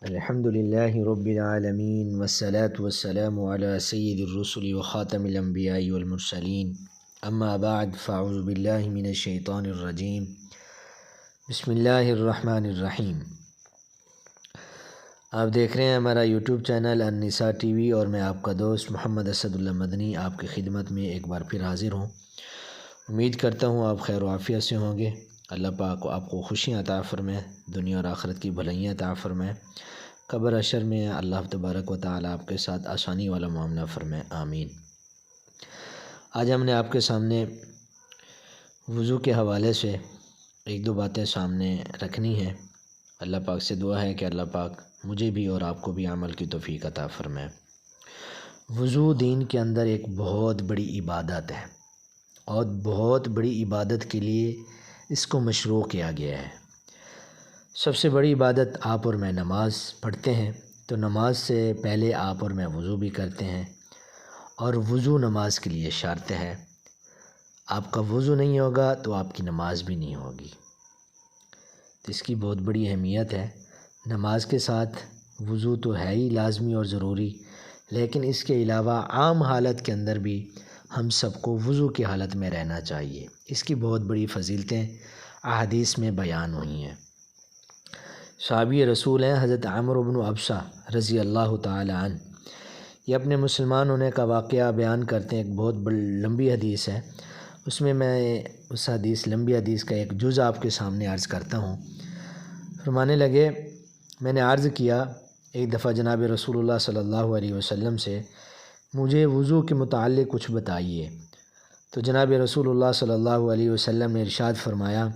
الحمد للہ رب العالمین والصلاة والسلام علی سید الرسل وخاتم الانبیاء والمرسلین اما بعد فاعوذ باللہ من الشیطان الرجیم بسم اللہ الرحمن الرحیم۔ آپ دیکھ رہے ہیں ہمارا یوٹیوب چینل النساء ٹی وی، اور میں آپ کا دوست محمد اسد اللہ مدنی آپ کی خدمت میں ایک بار پھر حاضر ہوں۔ امید کرتا ہوں آپ خیر و عافیت سے ہوں گے۔ اللہ پاک آپ کو خوشیاں عطا فرمائے، دنیا اور آخرت کی بھلائیاں عطا فرمائے، قبر اشر میں اللہ تبارک و تعالی آپ کے ساتھ آسانی والا معاملہ فرمائے، آمین۔ آج ہم نے آپ کے سامنے وضو کے حوالے سے ایک دو باتیں سامنے رکھنی ہیں۔ اللہ پاک سے دعا ہے کہ اللہ پاک مجھے بھی اور آپ کو بھی عمل کی توفیق عطا فرمائے۔ وضو دین کے اندر ایک بہت بڑی عبادت ہے، اور بہت بڑی عبادت کے لیے اس کو مشروع کیا گیا ہے۔ سب سے بڑی عبادت آپ اور میں نماز پڑھتے ہیں، تو نماز سے پہلے آپ اور میں وضو بھی کرتے ہیں، اور وضو نماز کے لیے شرط ہے۔ آپ کا وضو نہیں ہوگا تو آپ کی نماز بھی نہیں ہوگی، تو اس کی بہت بڑی اہمیت ہے۔ نماز کے ساتھ وضو تو ہے ہی لازمی اور ضروری، لیکن اس کے علاوہ عام حالت کے اندر بھی ہم سب کو وضو کی حالت میں رہنا چاہیے۔ اس کی بہت بڑی فضیلتیں احادیث میں بیان ہوئی ہیں۔ صحابی رسول ہیں حضرت عمرو بن ابسہ رضی اللہ تعالی عنہ، یہ اپنے مسلمان ہونے کا واقعہ بیان کرتے ہیں۔ ایک بہت بڑی لمبی حدیث ہے، اس میں اس لمبی حدیث کا ایک جز آپ کے سامنے عرض کرتا ہوں۔ فرمانے لگے، میں نے عرض کیا ایک دفعہ جناب رسول اللہ صلی اللہ علیہ وسلم سے، مجھے وضو کے متعلق کچھ بتائیے۔ تو جناب رسول اللہ صلی اللہ علیہ وسلم نے ارشاد فرمایا،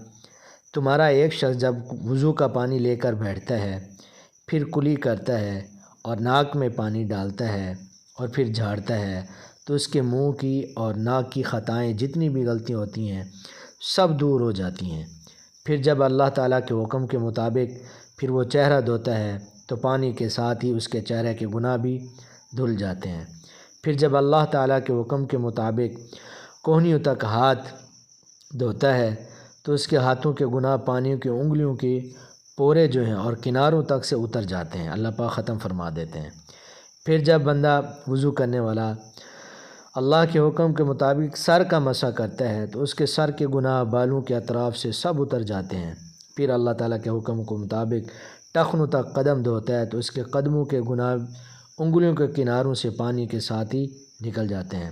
تمہارا ایک شخص جب وضو کا پانی لے کر بیٹھتا ہے، پھر کلی کرتا ہے اور ناک میں پانی ڈالتا ہے اور پھر جھاڑتا ہے، تو اس کے منہ کی اور ناک کی خطائیں جتنی بھی غلطیاں ہوتی ہیں سب دور ہو جاتی ہیں۔ پھر جب اللہ تعالیٰ کے حکم کے مطابق پھر وہ چہرہ دھوتا ہے، تو پانی کے ساتھ ہی اس کے چہرے کے گناہ بھی دھل جاتے ہیں۔ پھر جب اللہ تعالیٰ کے حکم کے مطابق کوہنیوں تک ہاتھ دھوتا ہے، تو اس کے ہاتھوں کے گناہ پانیوں کی انگلیوں کے پورے جو ہیں اور کناروں تک سے اتر جاتے ہیں، اللہ پاک ختم فرما دیتے ہیں۔ پھر جب بندہ وضو کرنے والا اللہ کے حکم کے مطابق سر کا مسح کرتا ہے، تو اس کے سر کے گناہ بالوں کے اطراف سے سب اتر جاتے ہیں۔ پھر اللہ تعالیٰ کے حکم کے مطابق ٹخنوں تک قدم دھوتا ہے، تو اس کے قدموں کے گناہ انگلیوں کے کناروں سے پانی کے ساتھ ہی نکل جاتے ہیں۔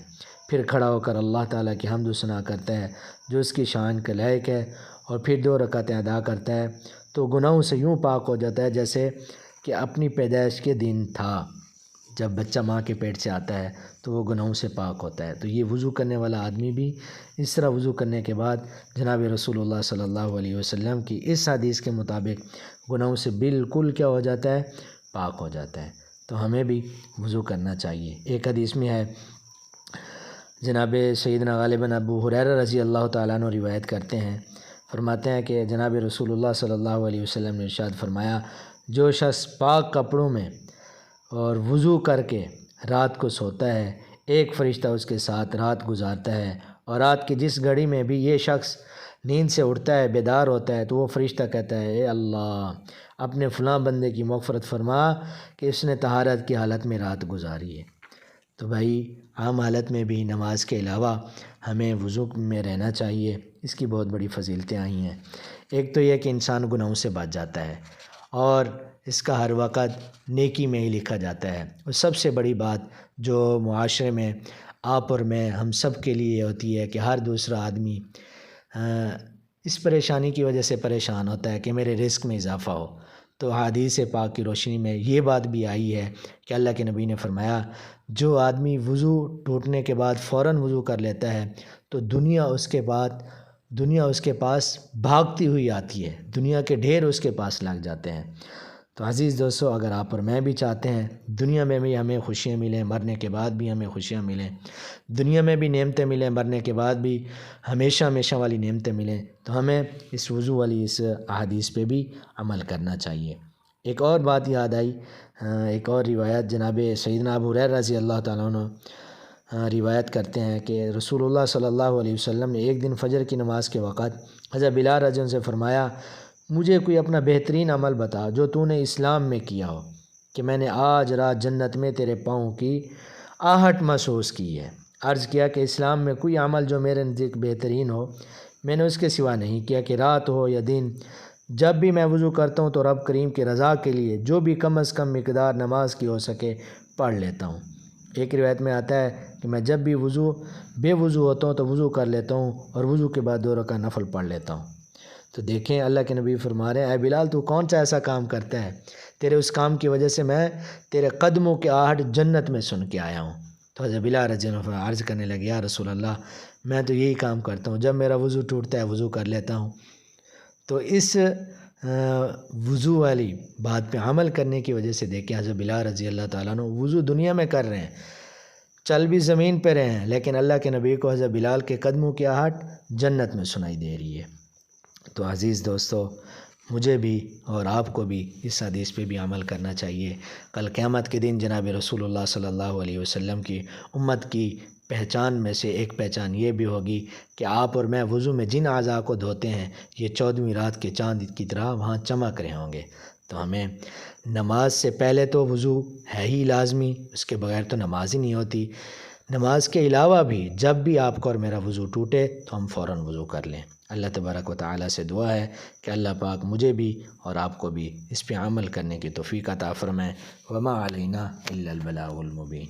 پھر کھڑا ہو کر اللہ تعالیٰ کی حمد و ثنا کرتا ہے جو اس کی شان کے لائق ہے، اور پھر 2 رکعتیں ادا کرتا ہے، تو گناہوں سے یوں پاک ہو جاتا ہے جیسے کہ اپنی پیدائش کے دن تھا۔ جب بچہ ماں کے پیٹ سے آتا ہے تو وہ گناہوں سے پاک ہوتا ہے۔ تو یہ وضو کرنے والا آدمی بھی اس طرح وضو کرنے کے بعد جناب رسول اللہ صلی اللہ علیہ وسلم کی اس حدیث کے مطابق گناہوں سے بالکل کیا ہو جاتا ہے، پاک ہو جاتا ہے۔ تو ہمیں بھی وضو کرنا چاہیے۔ ایک حدیث میں ہے، جناب سیدنا غالباً ابو ہریرہ رضی اللہ تعالیٰ عنہ روایت کرتے ہیں، فرماتے ہیں کہ جناب رسول اللہ صلی اللہ علیہ وسلم نے ارشاد فرمایا، جو شخص پاک کپڑوں میں اور وضو کر کے رات کو سوتا ہے، ایک فرشتہ اس کے ساتھ رات گزارتا ہے، اور رات کی جس گھڑی میں بھی یہ شخص نیند سے اٹھتا ہے، بیدار ہوتا ہے، تو وہ فرشتہ کہتا ہے، اے اللہ اپنے فلاں بندے کی مغفرت فرما کہ اس نے طہارت کی حالت میں رات گزاری ہے۔ تو بھائی عام حالت میں بھی نماز کے علاوہ ہمیں وضو میں رہنا چاہیے، اس کی بہت بڑی فضیلتیں آئی ہیں۔ ایک تو یہ کہ انسان گناہوں سے بچ جاتا ہے، اور اس کا ہر وقت نیکی میں ہی لکھا جاتا ہے۔ اور سب سے بڑی بات جو معاشرے میں آپ اور میں ہم سب کے لیے ہوتی ہے کہ ہر دوسرا آدمی اس پریشانی کی وجہ سے پریشان ہوتا ہے کہ میرے رزق میں اضافہ ہو۔ تو حدیث پاک کی روشنی میں یہ بات بھی آئی ہے کہ اللہ کے نبی نے فرمایا، جو آدمی وضو ٹوٹنے کے بعد فوراً وضو کر لیتا ہے، تو دنیا اس کے پاس بھاگتی ہوئی آتی ہے، دنیا کے ڈھیر اس کے پاس لگ جاتے ہیں۔ تو عزیز دوستو، اگر آپ اور میں بھی چاہتے ہیں دنیا میں بھی ہمیں خوشیاں ملیں، مرنے کے بعد بھی ہمیں خوشیاں ملیں، دنیا میں بھی نعمتیں ملیں، مرنے کے بعد بھی ہمیشہ ہمیشہ والی نعمتیں ملیں، تو ہمیں اس وضو والی اس احادیث پہ بھی عمل کرنا چاہیے۔ ایک اور بات یاد آئی، ایک اور روایت جناب سیدنا ابو ہریرہ رضی اللہ تعالیٰ عنہ روایت کرتے ہیں کہ رسول اللہ صلی اللہ علیہ وسلم نے ایک دن فجر کی نماز کے وقت حضرت بلال رضی اللہ عنہ سے فرمایا، مجھے کوئی اپنا بہترین عمل بتا جو تو نے اسلام میں کیا ہو کہ میں نے آج رات جنت میں تیرے پاؤں کی آہٹ محسوس کی ہے۔ عرض کیا کہ اسلام میں کوئی عمل جو میرے نزدیک بہترین ہو میں نے اس کے سوا نہیں کیا کہ رات ہو یا دن، جب بھی میں وضو کرتا ہوں تو رب کریم کی رضا کے لیے جو بھی کم از کم مقدار نماز کی ہو سکے پڑھ لیتا ہوں۔ ایک روایت میں آتا ہے کہ میں جب بھی بے وضو ہوتا ہوں تو وضو کر لیتا ہوں اور وضو کے بعد 2 رکعت نفل پڑھ لیتا ہوں۔ تو دیکھیں اللہ کے نبی فرما رہے ہیں، اے بلال تو کون سا ایسا کام کرتا ہے، تیرے اس کام کی وجہ سے میں تیرے قدموں کی آہٹ جنت میں سن کے آیا ہوں۔ تو حضرت بلال رضی اللہ عنہ عرض کرنے لگے، یا رسول اللہ میں تو یہی کام کرتا ہوں، جب میرا وضو ٹوٹتا ہے وضو کر لیتا ہوں۔ تو اس وضو والی بات پہ عمل کرنے کی وجہ سے دیکھیں حضرت بلال رضی اللہ تعالیٰ عنہ وضو دنیا میں کر رہے ہیں، چل بھی زمین پہ رہے ہیں، لیکن اللہ کے نبی کو حضرت بلال کے قدموں کی آہٹ جنت میں سنائی دے رہی ہے۔ تو عزیز دوستو، مجھے بھی اور آپ کو بھی اس حدیث پہ بھی عمل کرنا چاہیے۔ کل قیامت کے دن جناب رسول اللہ صلی اللہ علیہ وسلم کی امت کی پہچان میں سے ایک پہچان یہ بھی ہوگی کہ آپ اور میں وضو میں جن اعضاء کو دھوتے ہیں یہ 14ویں رات کے چاند کی طرح وہاں چمک رہے ہوں گے۔ تو ہمیں نماز سے پہلے تو وضو ہے ہی لازمی، اس کے بغیر تو نماز ہی نہیں ہوتی۔ نماز کے علاوہ بھی جب بھی آپ کو اور میرا وضو ٹوٹے تو ہم فوراً وضو کر لیں۔ اللہ تبارک و تعالیٰ سے دعا ہے کہ اللہ پاک مجھے بھی اور آپ کو بھی اس پہ عمل کرنے کی توفیق عطا فرمائے۔ وما علینا الا البلاغ المبین۔